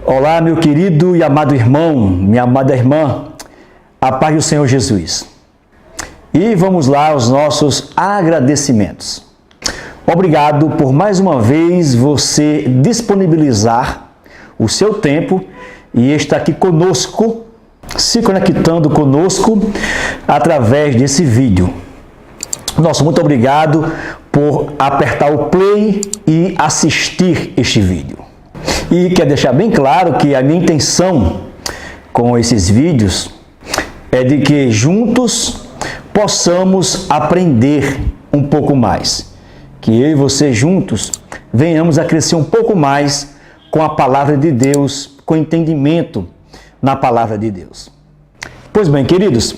Olá, meu querido e amado irmão, minha amada irmã, a paz do Senhor Jesus. E vamos lá aos nossos agradecimentos. Obrigado por mais uma vez você disponibilizar o seu tempo e estar aqui conosco, se conectando conosco através desse vídeo. Nosso muito obrigado por apertar o play e assistir este vídeo. E quero deixar bem claro que a minha intenção com esses vídeos é de que juntos possamos aprender um pouco mais. Que eu e você juntos venhamos a crescer um pouco mais com a palavra de Deus, com entendimento na palavra de Deus. Pois bem, queridos,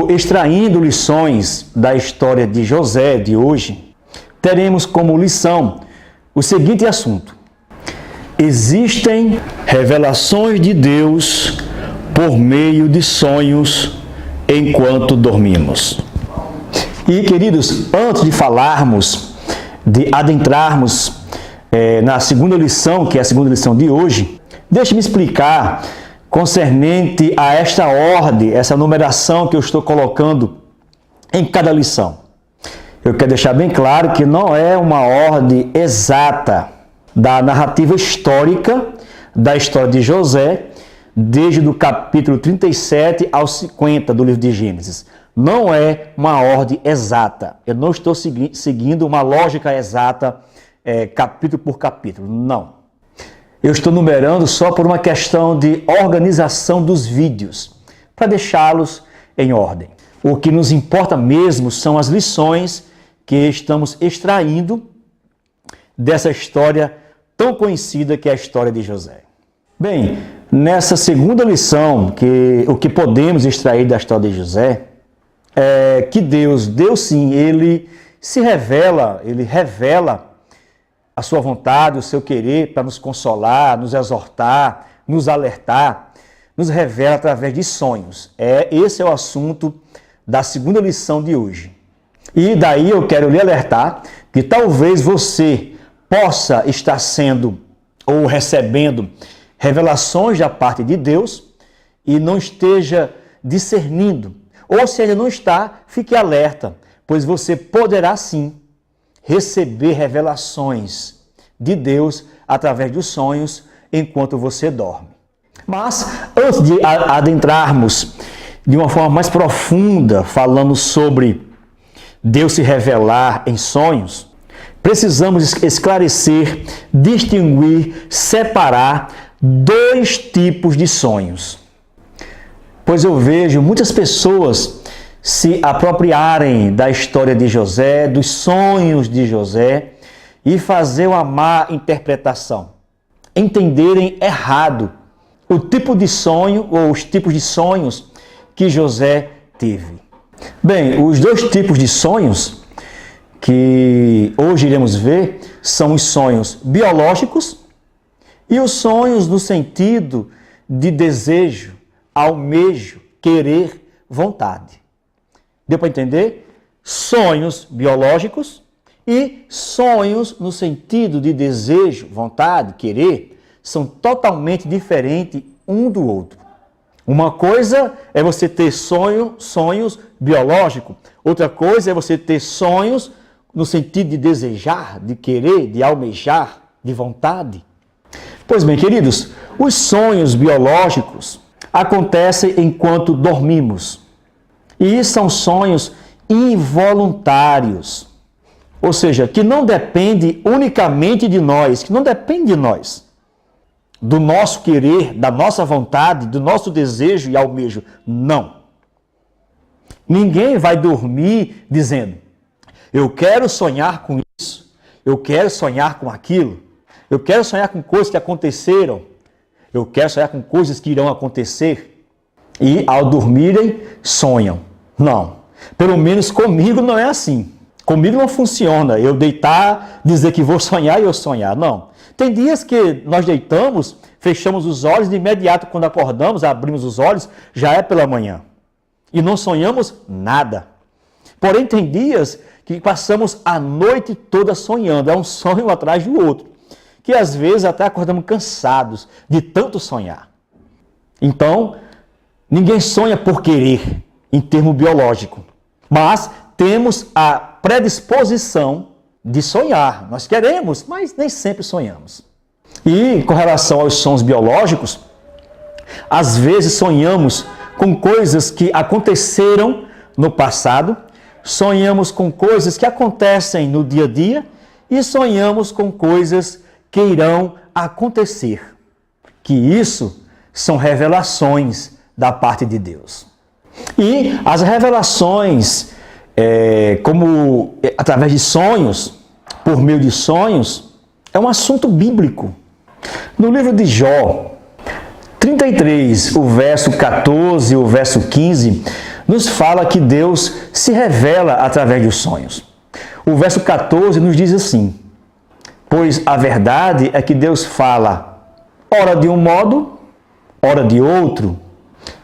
extraindo lições da história de José de hoje, teremos como lição o seguinte assunto: existem revelações de Deus por meio de sonhos enquanto dormimos. E, queridos, antes de falarmos, de adentrarmos na segunda lição, que é a segunda lição de hoje, deixe-me explicar concernente a esta ordem, essa numeração que eu estou colocando em cada lição. Eu quero deixar bem claro que não é uma ordem exata da narrativa histórica da história de José, desde o capítulo 37 ao 50 do livro de Gênesis. Não é uma ordem exata. Eu não estou seguindo uma lógica exata, capítulo por capítulo. Não. Eu estou numerando só por uma questão de organização dos vídeos, para deixá-los em ordem. O que nos importa mesmo são as lições que estamos extraindo dessa história tão conhecida que é a história de José. Bem, nessa segunda lição, o que podemos extrair da história de José é que Deus sim, ele se revela, ele revela a sua vontade, o seu querer para nos consolar, nos exortar, nos alertar, nos revela através de sonhos. Esse é o assunto da segunda lição de hoje. E daí eu quero lhe alertar que talvez você possa estar sendo ou recebendo revelações da parte de Deus e não esteja discernindo. Ou se ainda não está, fique alerta, pois você poderá sim receber revelações de Deus através dos sonhos enquanto você dorme. Mas, antes de adentrarmos de uma forma mais profunda, falando sobre Deus se revelar em sonhos, precisamos esclarecer, distinguir, separar dois tipos de sonhos. Pois eu vejo muitas pessoas se apropriarem da história de José, dos sonhos de José, e fazer uma má interpretação. Entenderem errado o tipo de sonho ou os tipos de sonhos que José teve. Bem, os dois tipos de sonhos que hoje iremos ver são os sonhos biológicos e os sonhos no sentido de desejo, almejo, querer, vontade. Deu para entender? Sonhos biológicos e sonhos no sentido de desejo, vontade, querer, são totalmente diferentes um do outro. Uma coisa é você ter sonhos biológicos, outra coisa é você ter sonhos no sentido de desejar, de querer, de almejar, de vontade. Pois bem, queridos, os sonhos biológicos acontecem enquanto dormimos. E são sonhos involuntários. Ou seja, que não depende unicamente de nós, que não depende de nós, do nosso querer, da nossa vontade, do nosso desejo e almejo. Não. Ninguém vai dormir dizendo: eu quero sonhar com isso, eu quero sonhar com aquilo, eu quero sonhar com coisas que aconteceram, eu quero sonhar com coisas que irão acontecer. E ao dormirem, sonham. Não. Pelo menos comigo não é assim. Comigo não funciona eu deitar, dizer que vou sonhar e eu sonhar. Não. Tem dias que nós deitamos, fechamos os olhos e de imediato quando acordamos, abrimos os olhos, já é pela manhã. E não sonhamos nada. Porém, tem dias que passamos a noite toda sonhando. É um sonho atrás do outro. que às vezes até acordamos cansados de tanto sonhar. Então, ninguém sonha por querer, em termo biológico, mas temos a predisposição de sonhar. Nós queremos, mas nem sempre sonhamos. E com relação aos sonhos biológicos, às vezes sonhamos com coisas que aconteceram no passado, sonhamos com coisas que acontecem no dia a dia e sonhamos com coisas que irão acontecer. Que isso são revelações da parte de Deus. E as revelações, como através de sonhos, por meio de sonhos, é um assunto bíblico. No livro de Jó, 33, o verso 14 e o verso 15, nos fala que Deus se revela através dos sonhos. O verso 14 nos diz assim: pois a verdade é que Deus fala, ora de um modo, ora de outro,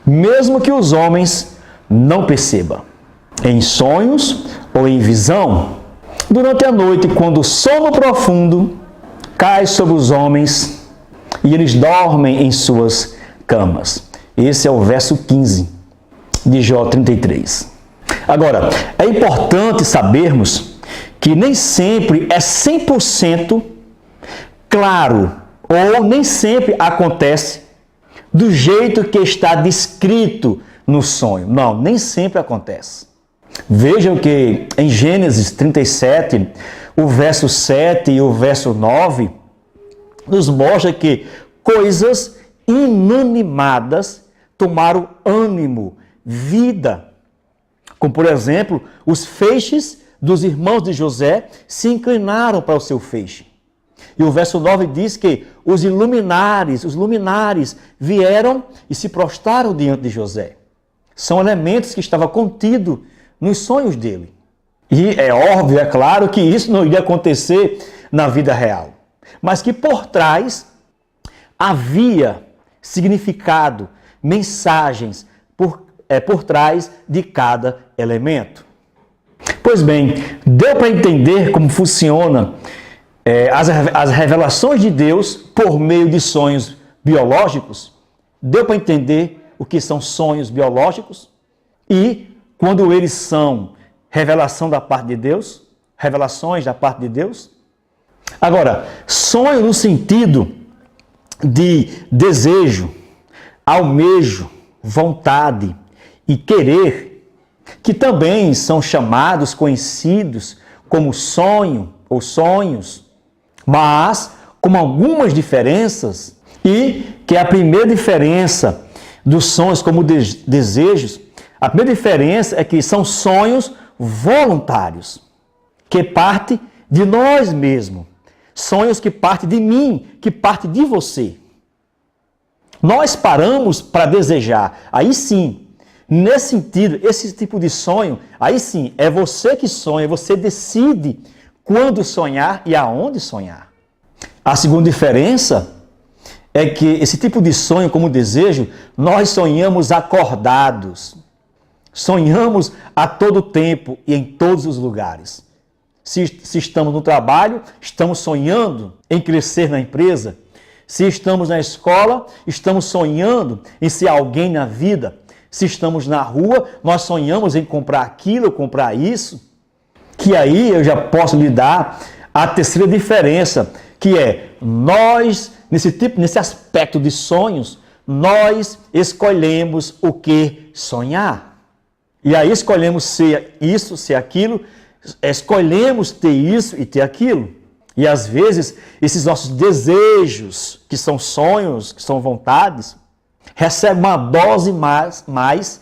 mesmo que os homens não percebam, em sonhos ou em visão, durante a noite, quando o sono profundo cai sobre os homens e eles dormem em suas camas. Esse é o verso 15 de Jó 33. Agora, é importante sabermos que nem sempre é 100% claro, ou nem sempre acontece do jeito que está descrito no sonho. Não, nem sempre acontece. Vejam que em Gênesis 37, o verso 7 e o verso 9, nos mostra que coisas inanimadas tomaram ânimo, vida. Como, por exemplo, os feixes dos irmãos de José se inclinaram para o seu feixe. E o verso 9 diz que os luminares vieram e se prostraram diante de José. São elementos que estavam contidos nos sonhos dele. E é óbvio, é claro que isso não iria acontecer na vida real. Mas que por trás havia significado, mensagens por trás de cada elemento. Pois bem, deu para entender como funciona as revelações de Deus por meio de sonhos biológicos? Deu para entender o que são sonhos biológicos? E quando eles são revelação da parte de Deus? Revelações da parte de Deus? Agora, sonho no sentido de desejo, almejo, vontade e querer, que também são chamados, conhecidos como sonho ou sonhos, mas com algumas diferenças, e que a primeira diferença dos sonhos como desejos, a primeira diferença é que são sonhos voluntários, que parte de nós mesmos, sonhos que parte de mim, que parte de você. Nós paramos para desejar, aí sim, nesse sentido, esse tipo de sonho, aí sim, é você que sonha, você decide quando sonhar e aonde sonhar. A segunda diferença é que esse tipo de sonho, como desejo, nós sonhamos acordados. Sonhamos a todo tempo e em todos os lugares. Se estamos no trabalho, estamos sonhando em crescer na empresa. Se estamos na escola, estamos sonhando em ser alguém na vida. Se estamos na rua, nós sonhamos em comprar aquilo ou comprar isso. Que aí eu já posso lhe dar a terceira diferença, que é nós, nesse aspecto de sonhos, nós escolhemos o que sonhar. E aí escolhemos ser isso, ser aquilo, escolhemos ter isso e ter aquilo. E às vezes, esses nossos desejos, que são sonhos, que são vontades, recebem uma dose mais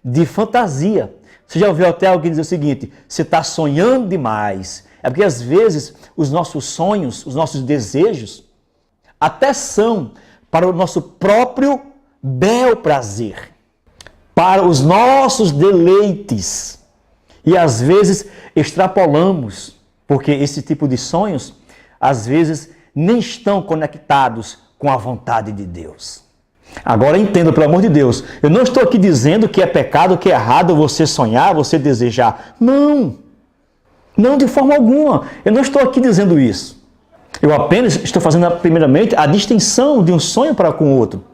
de fantasia. Você já ouviu até alguém dizer o seguinte: você está sonhando demais. É porque às vezes os nossos sonhos, os nossos desejos, até são para o nosso próprio bel prazer, para os nossos deleites. E às vezes extrapolamos, porque esse tipo de sonhos, às vezes, nem estão conectados com a vontade de Deus. Agora entenda, pelo amor de Deus, eu não estou aqui dizendo que é pecado, que é errado você sonhar, você desejar. Não, não de forma alguma. Eu não estou aqui dizendo isso. Eu apenas estou fazendo, primeiramente, a distinção de um sonho para com o outro.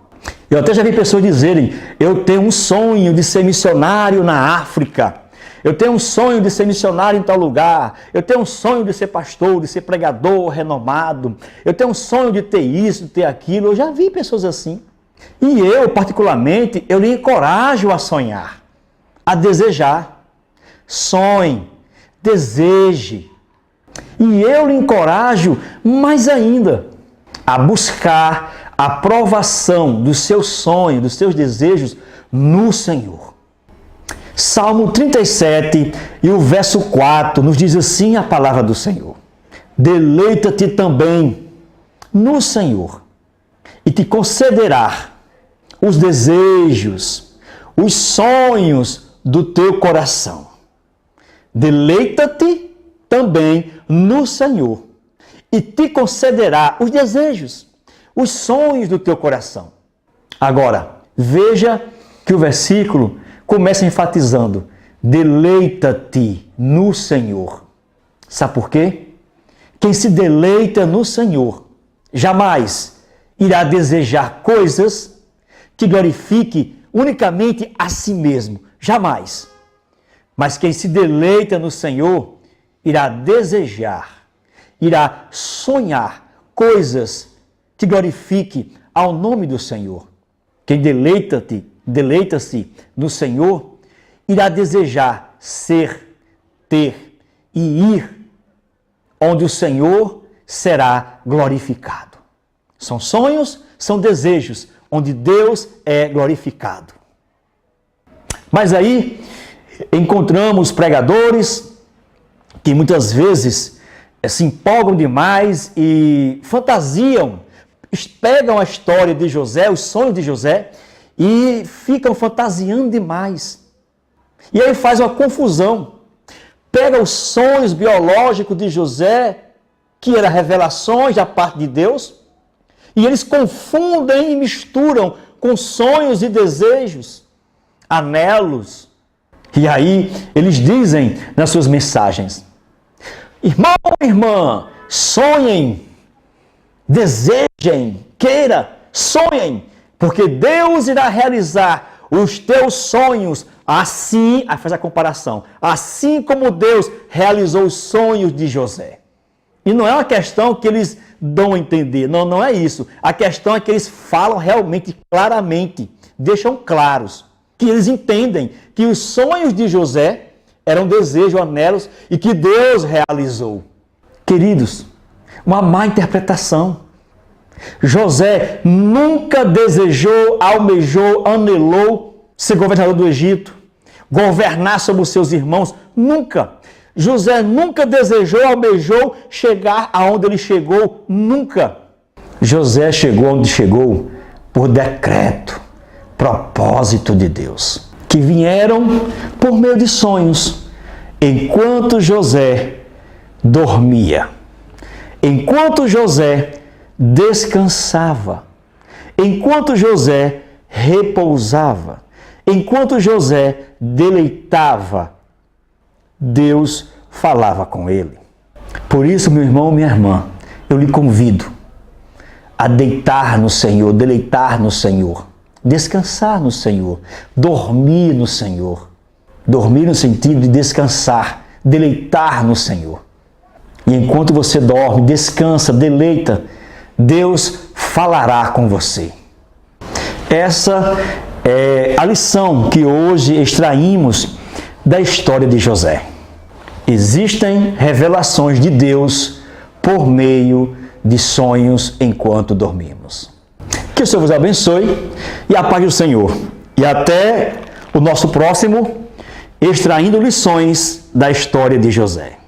Eu até já vi pessoas dizerem, eu tenho um sonho de ser missionário na África. Eu tenho um sonho de ser missionário em tal lugar. Eu tenho um sonho de ser pastor, de ser pregador renomado. Eu tenho um sonho de ter isso, de ter aquilo. Eu já vi pessoas assim. E eu, particularmente, eu lhe encorajo a sonhar, a desejar. Sonhe, deseje. E eu lhe encorajo mais ainda a buscar a aprovação dos seus sonhos, dos seus desejos no Senhor. Salmo 37 e o verso 4 nos diz assim a palavra do Senhor: deleita-te também no Senhor e te concederá os desejos, os sonhos do teu coração. Deleita-te também no Senhor e te concederá os desejos, os sonhos do teu coração. Agora, veja que o versículo começa enfatizando: deleita-te no Senhor. Sabe por quê? Quem se deleita no Senhor jamais irá desejar coisas que glorifique unicamente a si mesmo. Jamais. Mas quem se deleita no Senhor irá desejar, irá sonhar coisas que glorifique ao nome do Senhor. Quem deleita-se no Senhor, irá desejar ser, ter e ir onde o Senhor será glorificado. São sonhos, são desejos, onde Deus é glorificado. Mas aí encontramos pregadores que muitas vezes se empolgam demais e fantasiam, pegam a história de José, os sonhos de José, e ficam fantasiando demais. E aí faz uma confusão. Pega os sonhos biológicos de José, que eram revelações da parte de Deus, e eles confundem e misturam com sonhos e desejos, anelos. E aí eles dizem nas suas mensagens: irmão, irmã, sonhem, desejem, queira, sonhem, porque Deus irá realizar os teus sonhos assim, aí faz a comparação, assim como Deus realizou os sonhos de José. E não é uma questão que eles dão a entender, não é isso. A questão é que eles falam realmente claramente, deixam claros, que eles entendem que os sonhos de José eram desejos, anelos, e que Deus realizou. Queridos, uma má interpretação. José nunca desejou, almejou, anelou ser governador do Egito, governar sobre os seus irmãos, nunca. José nunca desejou, almejou chegar aonde ele chegou, nunca. José chegou onde chegou por decreto, propósito de Deus, que vieram por meio de sonhos, enquanto José dormia, enquanto José descansava, enquanto José repousava, enquanto José deleitava, Deus falava com ele. Por isso, meu irmão, minha irmã, eu lhe convido a deitar no Senhor, deleitar no Senhor, descansar no Senhor, dormir no Senhor. Dormir no sentido de descansar, deleitar no Senhor. E enquanto você dorme, descansa, deleita, Deus falará com você. Essa é a lição que hoje extraímos da história de José. Existem revelações de Deus por meio de sonhos enquanto dormimos. Que o Senhor vos abençoe e a paz do Senhor. E até o nosso próximo, extraindo lições da história de José.